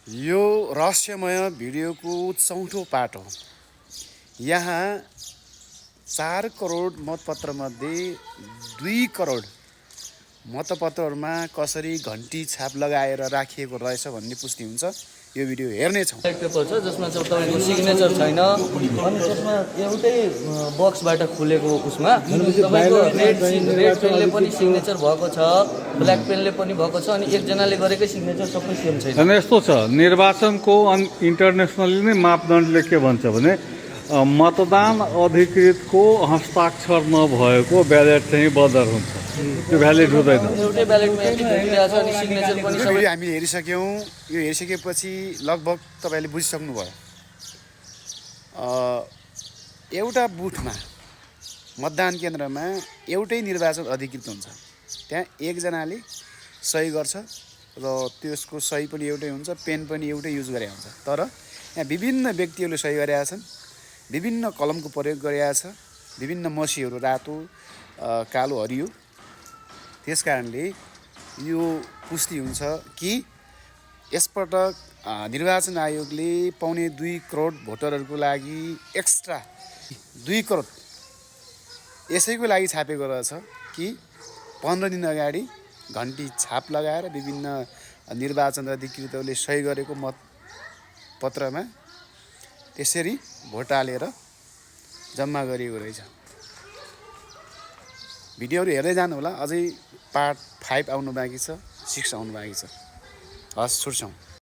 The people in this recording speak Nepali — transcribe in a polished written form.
यो रहस्यमय भिडियोको चौथो पार्ट हो। यहाँ 4 करोड मतपत्रमध्ये 2 करोड मतपत्रहरूमा कसरी घन्टी छाप लगाएर राखिएको रहेछ भन्ने पुष्टि हुन्छ। यो भिडियो हेर्नेछौँ। पेपर छ जसमा चाहिँ तपाईँको सिग्नेचर छैन अनि त्यसमा एउटै बक्सबाट खुलेको उसमा तपाईँको रेड पेनले पनि सिग्नेचर भएको छ, ब्ल्याक पेनले पनि भएको छ अनि एकजनाले गरेकै सिग्नेचर सबै सेम छैन। अनि यस्तो छ, निर्वाचनको इन्टरनेसनली नै मापदण्डले के भन्छ भने मतदान अधिकृतको हस्ताक्षर नभएको ब्यालेट चाहिँ बदर हुन्छ, त्यो भ्यालिड हुँदैन। एउटै ब्यालेटमा यति भइरहेको छ अनि सिग्नेचर पनि यो भिडियो हामीले हेरिसक्यौँ। यो हेरिसकेपछि लगभग तपाईँले बुझिसक्नुभयो। एउटा बुथमा मतदान केन्द्रमा एउटै निर्वाचन अधिकृत हुन्छ। त्यहाँ एकजनाले सही गर्छ र त्यसको सही पनि एउटै हुन्छ, पेन पनि एउटै युज गरे हुन्छ। तर यहाँ विभिन्न व्यक्तिहरूले सही गरेका छन्, विभिन्न कलमको प्रयोग गरेका छ, विभिन्न मसीहरू रातो, कालो, हरियो। त्यस कारणले यो पुष्टि हुन्छ कि यसपटक निर्वाचन आयोगले 2.25 करोड भोटरहरूको लागि एक्स्ट्रा 2 करोड यसैको लागि छापेको रहेछ कि 15 दिन अगाडि घन्टी छाप लगाएर विभिन्न निर्वाचन अधिकृतहरूले सही गरेको मतपत्रमा त्यसरी भोट हालेर जम्मा गरिएको रहेछ। भिडियोहरू हेर्दै जानु होला। अझै पार्ट 5 आउनु बाँकी छ, 6 आउनु बाँकी छ। हस्, छुट्छौँ।